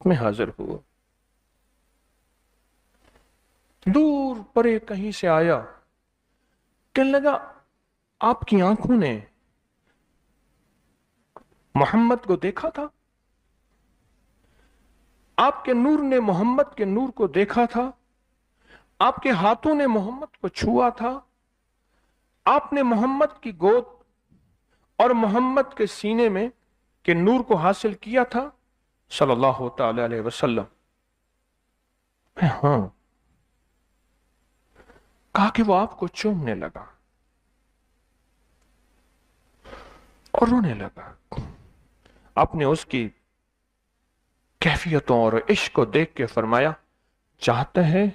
में हाजिर हुआ। दूर परे कहीं से आया, कहने लगा आपकी आंखों ने मोहम्मद को देखा था, आपके नूर ने मोहम्मद के नूर को देखा था, आपके हाथों ने मोहम्मद को छुआ था, आपने मोहम्मद की गोद और मोहम्मद के सीने में के नूर को हासिल किया था सल्लल्लाहु ताला अलैहि वसल्लम। हाँ। कहा कि वो आपको चूमने लगा और रोने लगा। आपने उसकी कैफियतों और इश्क को देख के फरमाया, चाहता है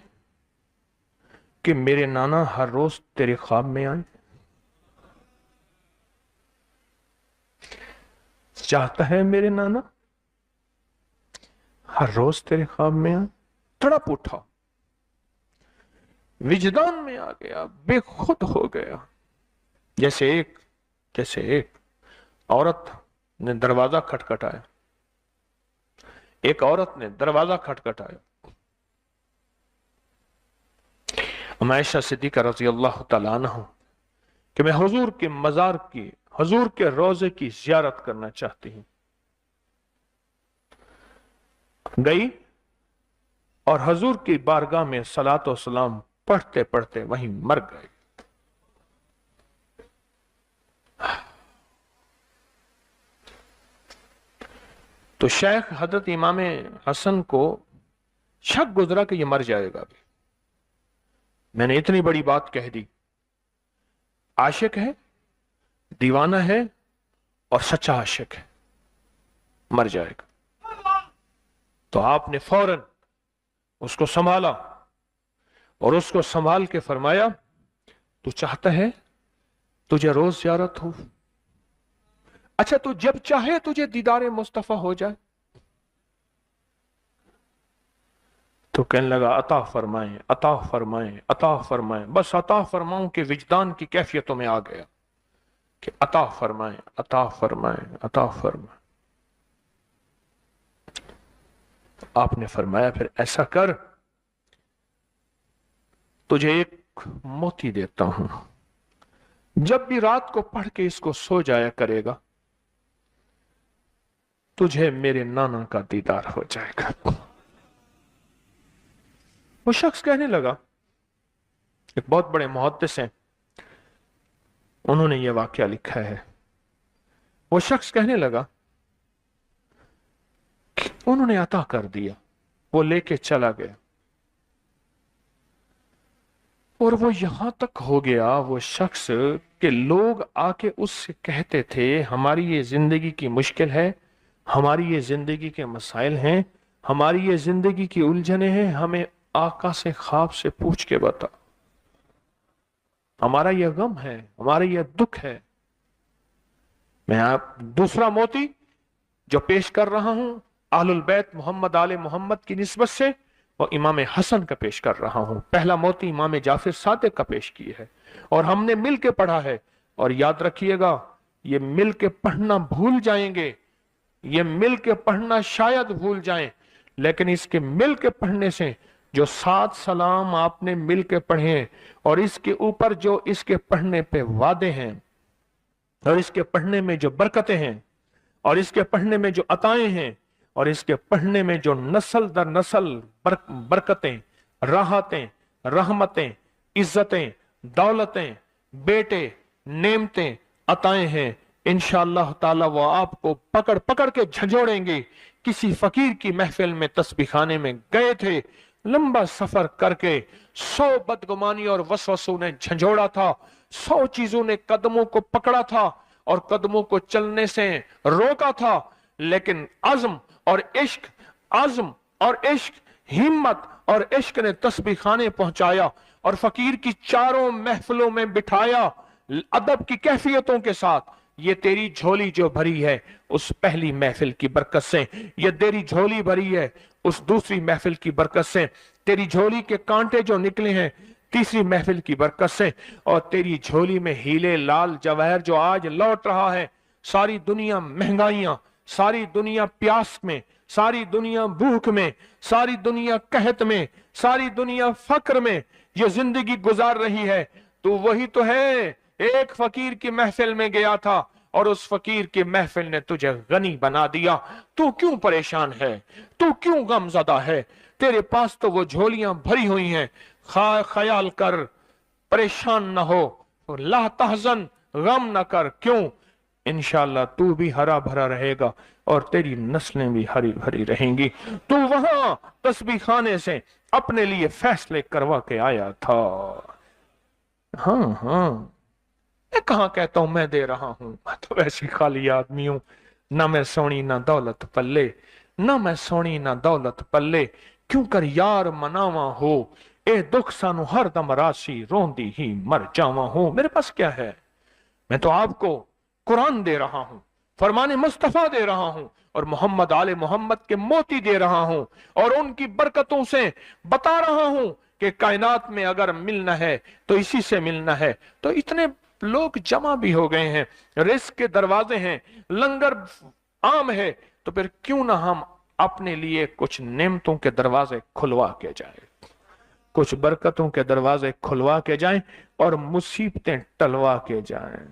कि मेरे नाना हर रोज तेरे ख्वाब में आए? चाहता है मेरे नाना हर रोज तेरे ख्वाब में आए? तड़प उठा, विजदान में आ गया, बेखुद हो गया। जैसे एक औरत ने दरवाजा खटखटाया, एक औरत ने दरवाजा खटखटाया। आयशा सिद्दीक़ा रज़ी अल्लाह तआला अन्हा कि मैं हुजूर के मजार की, हुजूर के रोजे की ज़ियारत करना चाहती हूं। गई और हुजूर की बारगाह में सलातो सलाम पढ़ते पढ़ते वहीं मर गए। तो शेख हजरत इमाम हसन को शक गुजरा कि ये मर जाएगा भी। मैंने इतनी बड़ी बात कह दी, आशिक है, दीवाना है और सच्चा आशिक है, मर जाएगा। तो आपने फौरन उसको संभाला और उसको संभाल के फरमाया, तू चाहता है तुझे रोज ज़ियारत हो? अच्छा, तू जब चाहे तुझे दीदारे मुस्तफा हो जाए? तो कहने लगा अता फरमाएं, अता फरमाएं, अता फरमाएं। बस अता फरमाऊं के विजदान की कैफियतों में आ गया कि अता फरमाएं, अता फरमाएं, अता फरमाएं। आपने फरमाया फिर ऐसा कर, तुझे एक मोती देता हूं, जब भी रात को पढ़ के इसको सो जाया करेगा, तुझे मेरे नाना का दीदार हो जाएगा। वो शख्स कहने लगा, एक बहुत बड़े मुहद्दिस हैं, उन्होंने ये वाकया लिखा है। वो शख्स कहने लगा कि उन्होंने अता कर दिया, वो लेके चला गया और वो यहां तक हो गया वो शख्स के लोग आके उससे कहते थे, हमारी ये जिंदगी की मुश्किल है, हमारी ये जिंदगी के मसाइल हैं, हमारी ये जिंदगी की उलझने हैं, हमें आका से ख्वाब से पूछ के बता, हमारा ये गम है, हमारा ये दुख है। मैं आप दूसरा मोती जो पेश कर रहा हूं अहलुल बैत मोहम्मद आले मोहम्मद की निस्बत से, वो इमाम हसन का पेश कर रहा हूं। पहला मोती इमाम जाफर सादिक का पेश किया है और हमने मिल के पढ़ा है। और याद रखिएगा, ये मिल के पढ़ना भूल जाएंगे, ये मिल के पढ़ना शायद भूल जाएं, लेकिन इसके मिल के पढ़ने से जो 7 सलाम आपने मिल के पढ़े और इसके ऊपर जो इसके पढ़ने पे वादे हैं और इसके पढ़ने में जो बरकतें हैं और इसके पढ़ने में जो अताएं हैं और इसके पढ़ने में जो नस्ल दर नस्ल बरकतें, राहतें, रहमतें, इज्जतें, दौलतें, बेटे, नेमतें, अताएं हैं, इंशाअल्लाह ताला वो आपको पकड़ पकड़ के झंझोड़ेंगे। किसी फकीर की महफिल में तस्बीह खाने में गए थे, लंबा सफर करके 100 बदगुमानी और वसवसों ने झंझोड़ा था, 100 चीजों ने कदमों को पकड़ा था और कदमों को चलने से रोका था, लेकिन अज़्म और इश्क, आज़म और इश्क, हिम्मत और इश्क ने तस्बीह खाने पहुंचाया और फकीर की चारों महफिलों में बिठाया अदब की कैफियतों के साथ। ये तेरी झोली जो भरी है उस पहली महफिल की बरकत से, ये तेरी झोली भरी है उस दूसरी महफिल की बरकत से, तेरी झोली के कांटे जो निकले हैं तीसरी महफिल की बरकत से, और तेरी झोली में हीरे लाल जवाहर जो आज लौट रहा है, सारी दुनिया महंगाइयां, सारी दुनिया प्यास में, सारी दुनिया भूख में, सारी दुनिया कहत में, सारी दुनिया फक्र में ये जिंदगी गुजार रही है। तो वही तो है, एक फकीर की महफिल में गया था और उस फकीर की महफिल ने तुझे गनी बना दिया। तू क्यों परेशान है, तू क्यों गमज़दा है? तेरे पास तो वो झोलियां भरी हुई हैं। ख्याल कर, परेशान न हो, ला तहज़न, गम न कर। क्यों? इंशाअल्लाह तू भी हरा भरा रहेगा और तेरी नस्लें भी हरी भरी रहेंगी। तू वहां तस्बीह खाने से अपने लिए फैसले करवा के आया था। हाँ हाँ, मैं कहाँ कहता हूं मैं दे रहा हूं, मैं तो वैसी खाली आदमी हूं। ना मैं सोनी ना दौलत पल्ले, ना मैं सोनी ना दौलत पल्ले, क्यों कर यार मनावा हो, ए दुख सानू हर दम राशि रोंदी ही मर जावा हो। मेरे पास क्या है? मैं तो आपको कुरान दे रहा हूं, फरमाने मुस्तफा दे रहा हूं, और मोहम्मद आले मोहम्मद के मोती दे रहा हूं, और उनकी बरकतों से बता रहा हूं कि कायनात में अगर मिलना है तो इसी से मिलना है। तो इतने लोग जमा भी हो गए हैं, रिस्क के दरवाजे हैं, लंगर आम है, तो फिर क्यों ना हम अपने लिए कुछ नेमतों के दरवाजे खुलवा के जाए, कुछ बरकतों के दरवाजे खुलवा के जाएं और मुसीबतें टलवा के जाएं।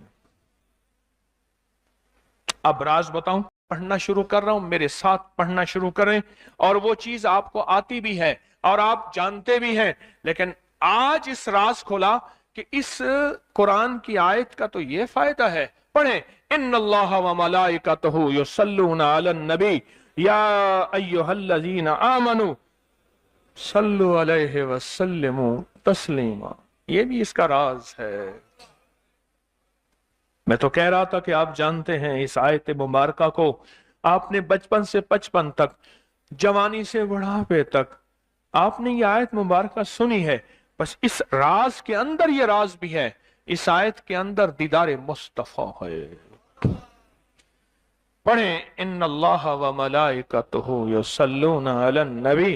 अब राज बताऊं, पढ़ना शुरू कर रहा हूं, मेरे साथ पढ़ना शुरू करें। और वो चीज आपको आती भी है और आप जानते भी हैं, लेकिन आज इस राज खोला कि इस कुरान की आयत का तो ये फायदा है। पढ़ें, इन्नल्लाह व मलाइकतहु युसल्लूना अलन नबी या अय्युहल्लज़ीना आमनू सल्लु अलैहि वसल्लिमू तस्लीमा। ये भी इसका राज है। मैं तो कह रहा था कि आप जानते हैं इस आयत मुबारका को आपने बचपन से 55 तक, जवानी से बुढ़ापे तक आपने ये आयत मुबारका सुनी है। बस इस राज के अंदर ये राज भी है, इस आयत के अंदर दीदार मुस्तफा है। पढ़ें, इन्नल्लाह व मलाइकतहु युसल्लूना अलन नबी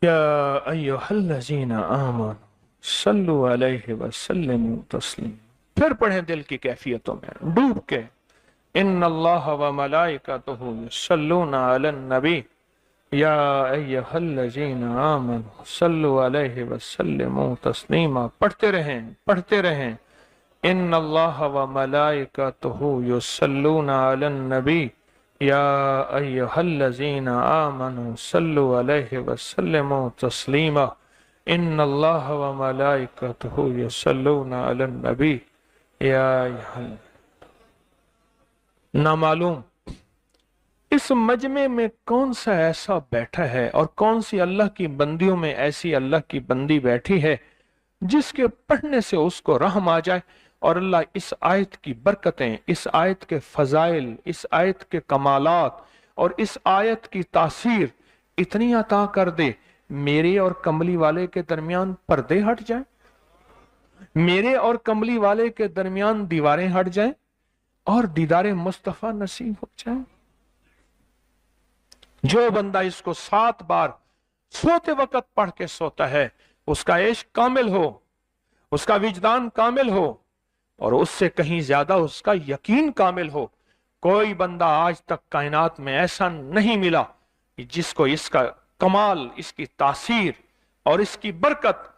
या अय्युहल्लज़ीना आमनू सल्लु अलैहि वसल्लिमू तस्लीमा। फिर पढ़ें दिल की कैफियतों में डूब के, इन्नल्लाह व मलाइकतहु युसल्लूना अलन नबी या अय्युहल्लज़ीना आमनू सल्लु अलैहि वसल्लिमू तस्लीमा। पढ़ते रहें, पढ़ते रहें, इन्नल्लाह व मलाइकतहु युसल्लूना अलन नबी या अय्युहल्लज़ीना आमनू सल्लु अलैहि वसल्लिमू तस्लीमा। इन्नल्लाह व मलाइकतहु युसल्लूना अलन नबी या। ना मालूम इस मजमे में कौन सा ऐसा बैठा है और कौन सी अल्लाह की बंदियों में ऐसी अल्लाह की बंदी बैठी है जिसके पढ़ने से उसको रहम आ जाए और अल्लाह इस आयत की बरकतें, इस आयत के फजाइल, इस आयत के कमालात और इस आयत की तासीर इतनी अता कर दे, मेरे और कमली वाले के दरमियान पर्दे हट जाए, मेरे और कमली वाले के दरमियान दीवारें हट जाएं और दीदारे मुस्तफा नसीब हो जाए। जो बंदा इसको 7 बार सोते वक्त पढ़ के सोता है, उसका इश्क कामिल हो, उसका विजदान कामिल हो और उससे कहीं ज्यादा उसका यकीन कामिल हो। कोई बंदा आज तक कायनात में ऐसा नहीं मिला कि जिसको इसका कमाल, इसकी तासीर और इसकी बरकत